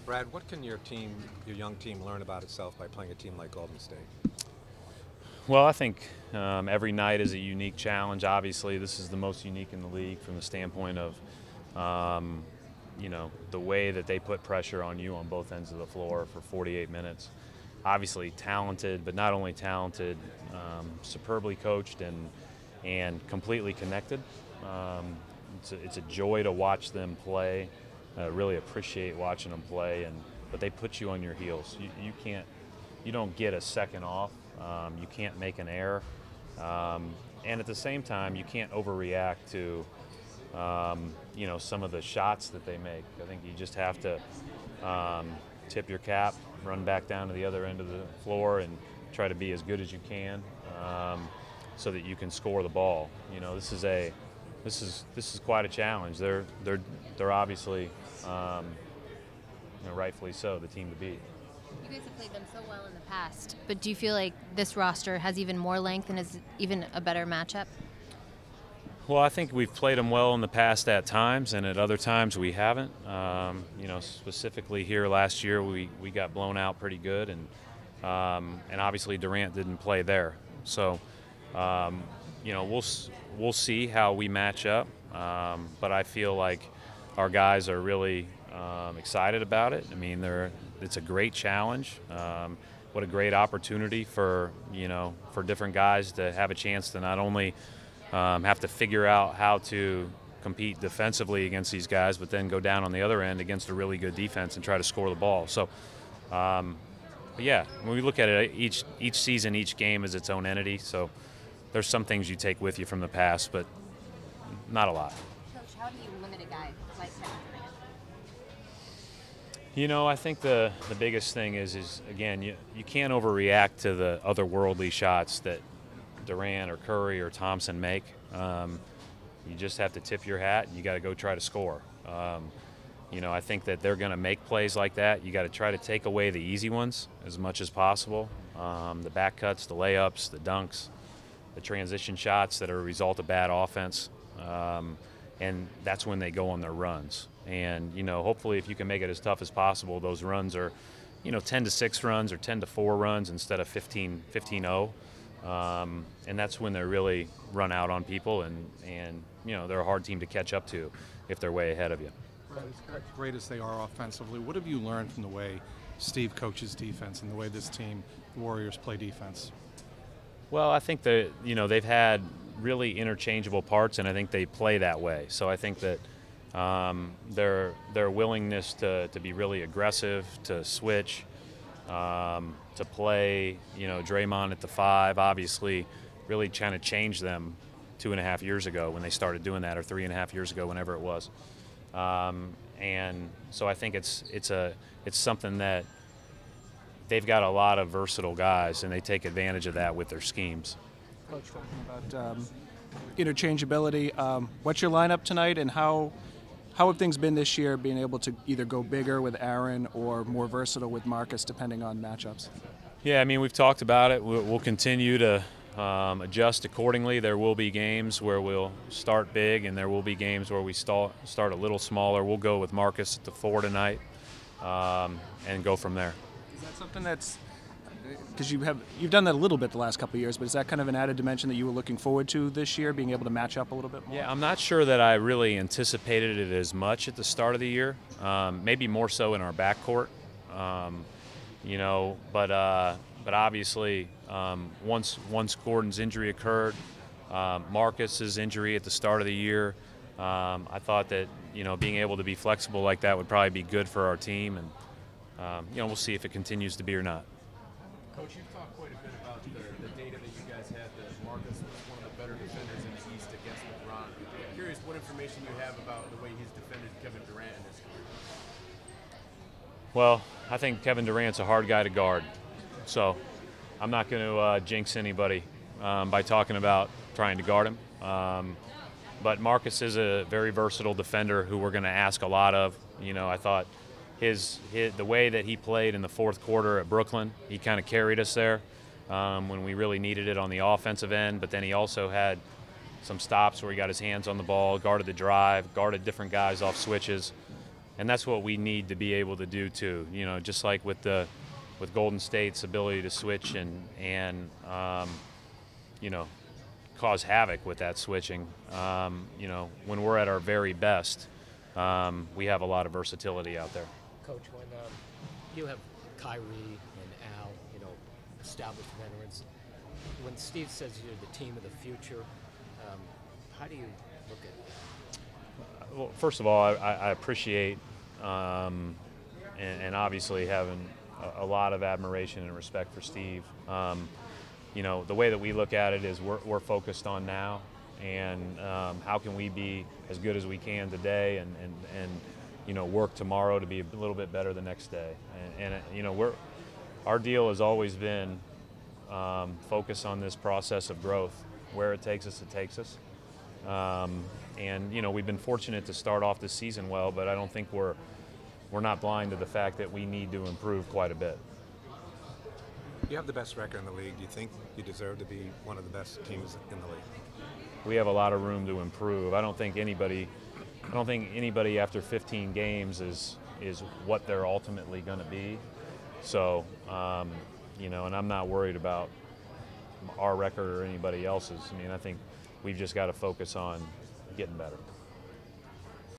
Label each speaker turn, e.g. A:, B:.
A: Brad, what can your young team, learn about itself by playing a team like Golden State?
B: Well, I think every night is a unique challenge. Obviously, this is the most unique in the league from the standpoint of, the way that they put pressure on you on both ends of the floor for 48 minutes. Obviously talented, but not only talented, superbly coached and completely connected. It's a joy to watch them play. Really appreciate watching them play, but they put you on your heels. You don't get a second off. You can't make an error, and at the same time, you can't overreact to some of the shots that they make. I think you just have to tip your cap, run back down to the other end of the floor, and try to be as good as you can, so that you can score the ball. This is quite a challenge. They're obviously, rightfully so, the team to beat.
C: You guys have played them so well in the past, but do you feel like this roster has even more length and is even a better matchup?
B: Well, I think we've played them well in the past at times, and at other times we haven't. Specifically here last year, we got blown out pretty good, and obviously Durant didn't play there. So, we'll see how we match up, but I feel like our guys are really excited about it. I mean, it's a great challenge. What a great opportunity for different guys to have a chance to not only have to figure out how to compete defensively against these guys, but then go down on the other end against a really good defense and try to score the ball. So, but yeah, when we look at it, each season, each game is its own entity. So there's some things you take with you from the past, but not a lot.
C: Coach, how do you limit a guy like Kevin Durant?
B: I think the biggest thing is again, you can't overreact to the otherworldly shots that Durant or Curry or Thompson make. You just have to tip your hat, and you got to go try to score. I think that they're going to make plays like that. You got to try to take away the easy ones as much as possible. The back cuts, the layups, the dunks, the transition shots that are a result of bad offense. And that's when they go on their runs. And, hopefully if you can make it as tough as possible, those runs are, 10-6 runs or 10-4 runs instead of 15-0. And that's when they really run out on people, and they're a hard team to catch up to if they're way ahead of you.
D: As great as they are offensively, what have you learned from the way Steve coaches defense and the way this team, the Warriors, play defense?
B: Well, I think that they've had really interchangeable parts, and I think they play that way. So I think that their willingness to be really aggressive, to switch, to play, Draymond at the 5, obviously really trying to change them 2.5 years ago when they started doing that, or 3.5 years ago, whenever it was. And so I think it's something that they've got a lot of versatile guys, and they take advantage of that with their schemes.
E: Coach, talking about interchangeability, what's your lineup tonight, and how have things been this year, being able to either go bigger with Aaron or more versatile with Marcus, depending on matchups?
B: Yeah, I mean, we've talked about it. We'll continue to adjust accordingly. There will be games where we'll start big, and there will be games where we start a little smaller. We'll go with Marcus at the 4 tonight, and go from there.
E: Is that something that's, because you've done that a little bit the last couple of years, but is that kind of an added dimension that you were looking forward to this year, being able to match up a little bit more?
B: Yeah, I'm not sure that I really anticipated it as much at the start of the year. Maybe more so in our backcourt. But obviously, once Gordon's injury occurred, Marcus's injury at the start of the year, I thought that being able to be flexible like that would probably be good for our team, and we'll see if it continues to be or not.
F: Coach, you've talked quite a bit about the data that you guys had that Marcus was one of the better defenders in the East against LeBron. I'm curious what information you have about the way he's defended Kevin Durant in his career.
B: Well, I think Kevin Durant's a hard guy to guard, so I'm not going to jinx anybody by talking about trying to guard him. But Marcus is a very versatile defender who we're going to ask a lot of. I thought the way that he played in the fourth quarter at Brooklyn, he kind of carried us there when we really needed it on the offensive end. But then he also had some stops where he got his hands on the ball, guarded the drive, guarded different guys off switches. and that's what we need to be able to do too. You know, just like with Golden State's ability to switch and you know, cause havoc with that switching. You know, when we're at our very best, we have a lot of versatility out there.
G: Coach, when you have Kyrie and Al, you know, established veterans, when Steve says you're the team of the future, how do you look at that?
B: Well, first of all, I appreciate and obviously having a lot of admiration and respect for Steve. You know, the way that we look at it is we're focused on now, and how can we be as good as we can today, and you know, work tomorrow to be a little bit better the next day. And you know, our deal has always been focus on this process of growth. Where it takes us, it takes us. And you know, we've been fortunate to start off this season well, but I don't think we're not blind to the fact that we need to improve quite a bit.
A: You have the best record in the league. Do you think you deserve to be one of the best teams in the league?
B: We have a lot of room to improve. I don't think anybody after 15 games is what they're ultimately going to be. So, you know, and I'm not worried about our record or anybody else's. I mean, I think we've just got to focus on getting better.